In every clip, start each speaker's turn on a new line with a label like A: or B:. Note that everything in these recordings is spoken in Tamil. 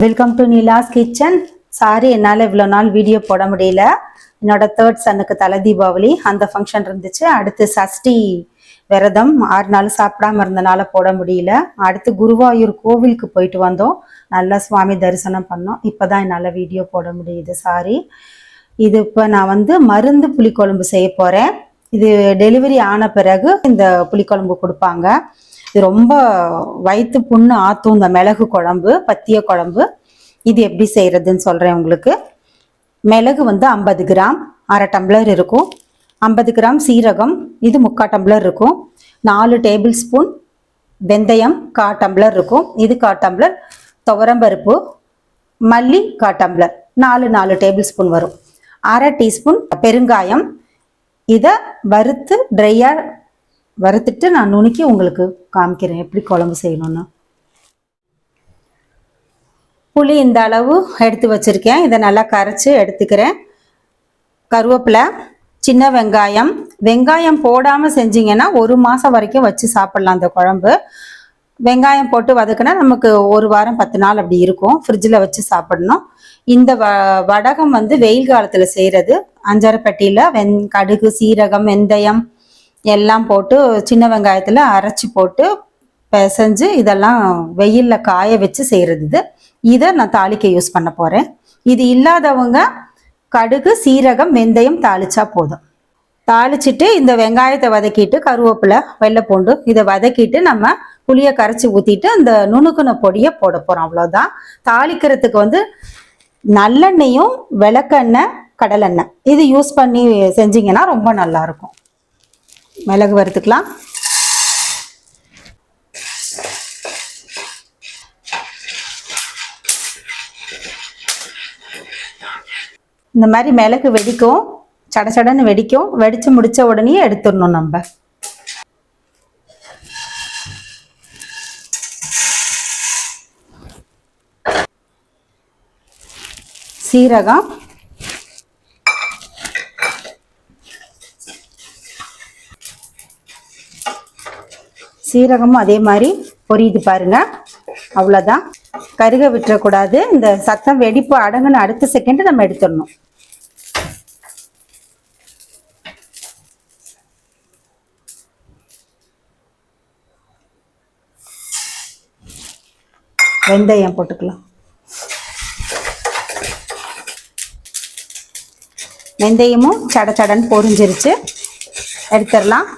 A: Welcome to Neela's kitchen. Sorry, என்னால் இவ்வளோ நாள் வீடியோ போட முடியல. என்னோட தேர்ட் சன்னுக்கு தலை தீபாவளி, அந்த ஃபங்க்ஷன் இருந்துச்சு. அடுத்து சஷ்டி விரதம் 6 நாள் சாப்பிடாம இருந்தனால போட முடியல. அடுத்து குருவாயூர் கோவிலுக்கு போயிட்டு வந்தோம், நல்லா சுவாமி தரிசனம் பண்ணோம். இப்போதான் என்னால் வீடியோ போட முடியுது, சாரி. இது இப்போ நான் மருந்து புளிக்குழம்பு செய்ய போகிறேன். இது டெலிவரி ஆன பிறகு இந்த புளிக்குழம்பு கொடுப்பாங்க. இது ரொம்ப வயிற்று புண்ணு ஆற்றும், இந்த மிளகு குழம்பு, பத்திய குழம்பு. இது எப்படி செய்கிறதுன்னு சொல்கிறேன் உங்களுக்கு. மிளகு 50 கிராம், 1/2 டம்ளர் இருக்கும். 50 கிராம் சீரகம், இது 3/4 டம்ளர் இருக்கும். 4 டேபிள் ஸ்பூன் வெந்தயம், 1/4 டம்ளர் இருக்கும். இது 1/4 டம்ளர். துவரம்பருப்பு, மல்லி 1/4 டம்ளர், 4 டேபிள் ஸ்பூன் வரும். 1/2 டீஸ்பூன் பெருங்காயம். இதை வறுத்து ட்ரையாக வறுத்துட்டு நான் நுணுக்கி உங்களுக்கு காமிக்கிறேன் எப்படி குழம்பு செய்யணும்னு. புளி இந்த அளவு எடுத்து வச்சுருக்கேன், இதை நல்லா கரைச்சி எடுத்துக்கிறேன். கருவேப்பிலை, சின்ன வெங்காயம். வெங்காயம் போடாமல் செஞ்சிங்கன்னா 1 மாதம் வரைக்கும் வச்சு சாப்பிட்லாம் அந்த குழம்பு. வெங்காயம் போட்டு வதக்குனா நமக்கு 1 வாரம் 10 நாள் அப்படி இருக்கும், ஃப்ரிட்ஜில் வச்சு சாப்பிடணும். இந்த வடகம் வெயில் காலத்தில் செய்கிறது. அஞ்சரைப்பட்டியில் கடுகு, சீரகம், வெந்தயம் எல்லாம் போட்டு சின்ன வெங்காயத்தில் அரைச்சி போட்டு பிசைஞ்சு இதெல்லாம் வெயிலில் காய வச்சு செய்கிறது. இதை நான் தாளிக்க யூஸ் பண்ண போகிறேன். இது இல்லாதவங்க கடுகு, சீரகம், வெந்தயம் தாளிச்சா போதும். தாளிச்சிட்டு இந்த வெங்காயத்தை வதக்கிட்டு கருவேப்பிலை, வெள்ளைப்பூண்டு இதை வதக்கிட்டு நம்ம புளியை கரைச்சி ஊற்றிட்டு அந்த நுணுக்குன பொடியை போட போகிறோம், அவ்வளோதான். தாளிக்கிறதுக்கு நல்லெண்ணெயும் விளக்கெண்ணெய், கடலெண்ணெய் இது யூஸ் பண்ணி செஞ்சிங்கன்னா ரொம்ப நல்லாயிருக்கும். மிளகு வறுத்துக்கலாம். இந்த மாதிரி மிளகு வெடிக்கும், சடச்சடன்னு வெடிக்கும். வெடிச்சு முடிச்ச உடனே எடுத்துடணும் நம்ம. சீரகம், சீரகமும் அதே மாதிரி பொரியுது பாருங்க, அவ்வளோதான். கருக விட்டுறக்கூடாது. இந்த சத்தம் வெடிப்பு அடங்குன அடுத்த செகண்ட் நம்ம எடுத்துடணும். வெந்தயம் போட்டுக்கலாம். வெந்தயமும் சடச்சடன் பொரிஞ்சிருச்சு, எடுத்துடலாம்.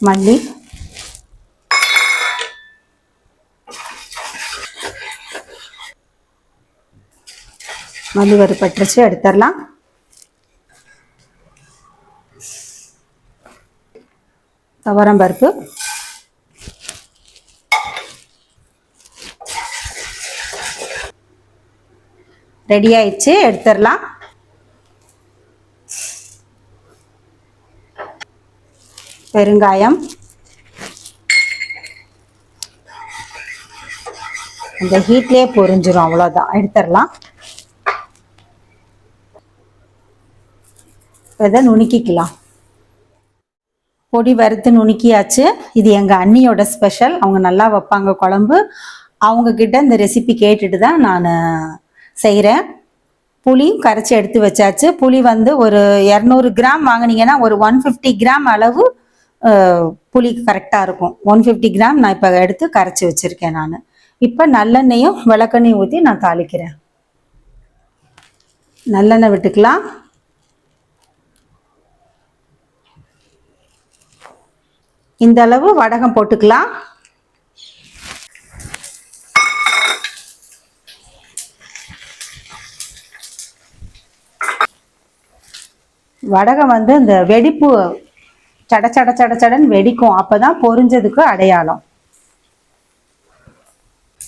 A: மல்லி, மல்லி வறுபட்டுருச்சு, எடுத்துடலாம். துவரம்பருப்பு, ரெடி ஆயிடுச்சு, எடுத்துடலாம். பெருங்காயம், அந்த ஹீட்லேயே பொரிஞ்சிடும், அவ்வளோதான், எடுத்துடலாம். இதை நுணுக்கிக்கலாம். பொடி வறுத்து நுணுக்கியாச்சு. இது எங்கள் அண்ணியோட ஸ்பெஷல், அவங்க நல்லா வைப்பாங்க குழம்பு. அவங்கக்கிட்ட இந்த ரெசிபி கேட்டுட்டு தான் நான் செய்கிறேன். புளி கரைச்சி எடுத்து வச்சாச்சு. புளி ஒரு 200 கிராம் வாங்கினீங்கன்னா ஒரு 150 கிராம் அளவு புளி கரெக்டாக இருக்கும். 150 கிராம் நான் இப்போ எடுத்து கரைச்சி வச்சுருக்கேன் நான். இப்போ நல்லெண்ணெயும் விளக்கெண்ணையும் ஊற்றி நான் தாளிக்கிறேன். நல்லெண்ணெய் விட்டுக்கலாம். இந்த அளவு வடகம் போட்டுக்கலாம். வடகம் இந்த வெடிப்பு சடச்சடன்னு வெடிக்கும், அப்போதான் பொரிஞ்சதுக்கு அடையாளம்.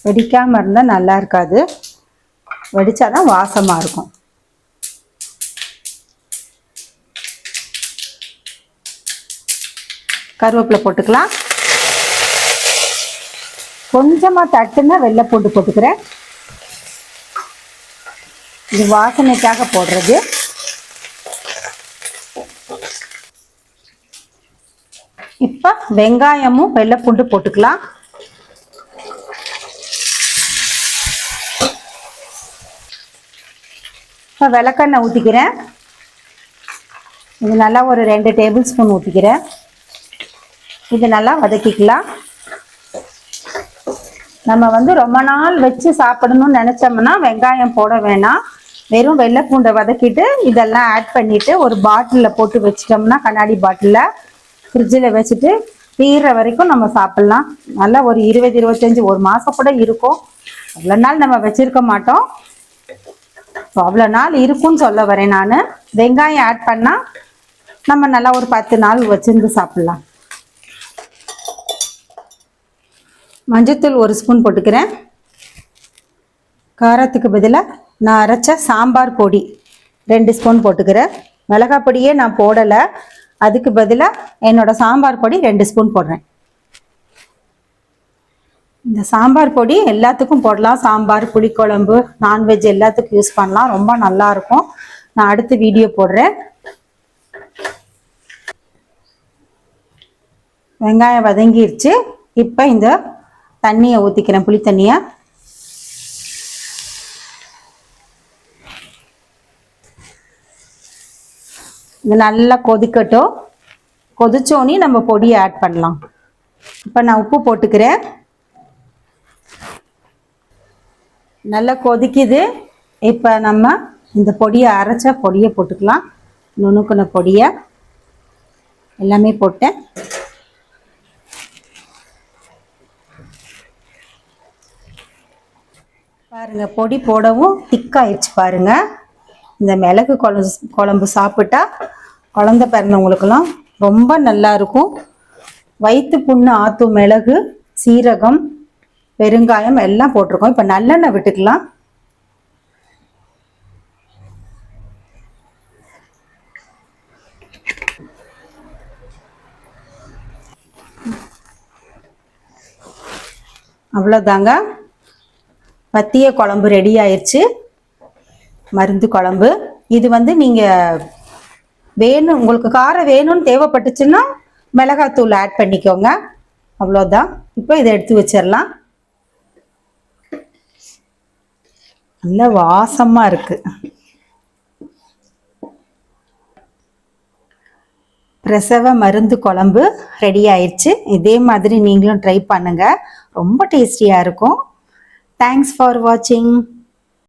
A: வெடிக்காமல் இருந்தால் நல்லா இருக்காது, வெடிச்சாதான் வாசமாக இருக்கும். கருவேப்பிலை போட்டுக்கலாம். கொஞ்சமாக தட்டுன்னா வெள்ளைப்பூண்டு போட்டுக்கிறேன். இது வாசனைக்காக போடுறது. இப்போ வெங்காயமும் வெள்ளை பூண்டு போட்டுக்கலாம். இப்போ விளக்கெண்ணெய் ஊற்றிக்கிறேன். இது நல்லா ஒரு 2 டேபிள் ஸ்பூன் ஊற்றிக்கிறேன். இது நல்லா வதக்கிக்கலாம். நம்ம ரொம்ப நாள் வச்சு சாப்பிடணும்னு நினச்சோம்னா வெங்காயம் போட வேணாம். வெறும் வெள்ளை பூண்டை வதக்கிட்டு இதெல்லாம் ஆட் பண்ணிவிட்டு ஒரு பாட்டிலில் போட்டு வச்சிட்டோம்னா, கண்ணாடி பாட்டிலில் ஃப்ரிட்ஜில் வச்சுட்டு தீர்ற வரைக்கும் நம்ம சாப்பிட்லாம். நல்லா ஒரு 20-25 ஒரு மாதம் கூட இருக்கும். அவ்வளோ நாள் நம்ம வச்சுருக்க மாட்டோம். ஸோ அவ்வளோ நாள் இருக்குன்னு சொல்ல வரேன் நான். வெங்காயம் ஆட் பண்ணால் நம்ம நல்லா ஒரு 10 நாள் வச்சுருந்து சாப்பிட்லாம். மஞ்சத்தூள் 1 ஸ்பூன் போட்டுக்கிறேன். காரத்துக்கு பதிலாக நான் அரைச்ச சாம்பார் பொடி 2 ஸ்பூன் போட்டுக்கிறேன். மிளகாய் பொடியே நான் போடலை, அதுக்கு பதிலாக என்னோட சாம்பார் பொடி 2 ஸ்பூன் போடுறேன். இந்த சாம்பார் பொடி எல்லாத்துக்கும் போடலாம். சாம்பார், புளிக்குழம்பு, நான்வெஜ் எல்லாத்துக்கும் யூஸ் பண்ணலாம். ரொம்ப நல்லாயிருக்கும். நான் அடுத்த வீடியோ போடுறேன். வெங்காயம் வதங்கிருச்சு. இப்போ இந்த தண்ணியை ஊற்றிக்கிறேன், புளி தண்ணியை. இது நல்லா கொதிக்கட்டும். கொதிச்சோன்னே நம்ம பொடியை ஆட் பண்ணலாம். இப்போ நான் உப்பு போட்டுக்கிறேன். நல்லா கொதிக்குது. இப்போ நம்ம இந்த பொடியை அரைச்ச பொடியை போட்டுக்கலாம். நுணுக்குன பொடியை எல்லாமே போட்டேன். பாருங்க, பொடி போடவும் திக்காயிடுச்சு பாருங்க. இந்த மிளகு குழம்பு சாப்பிட்டா குழந்தை பிறந்தவங்களுக்கெல்லாம் ரொம்ப நல்லா இருக்கும். வயிற்று புண்ணு ஆற்றும் மிளகு, சீரகம், பெருங்காயம் எல்லாம் போட்டிருக்கோம். இப்போ நல்லெண்ணெய் விட்டுக்கலாம். அவ்வளோதாங்க, பத்திய குழம்பு ரெடி ஆயிடுச்சு. மருந்து குழம்பு இது நீங்கள் வேணும், உங்களுக்கு காரம் வேணும்னு தேவைப்பட்டுச்சுன்னா மிளகாத்தூள் ஆட் பண்ணிக்கோங்க. அவ்வளோதான். இப்போ இதை எடுத்து வச்சிடலாம். நல்ல வாசமாக இருக்குது. பிரசவ மருந்து குழம்பு ரெடி ஆயிடுச்சு. இதே மாதிரி நீங்களும் ட்ரை பண்ணுங்கள். ரொம்ப டேஸ்டியாக இருக்கும். தேங்க்ஸ் ஃபார் வாட்சிங்.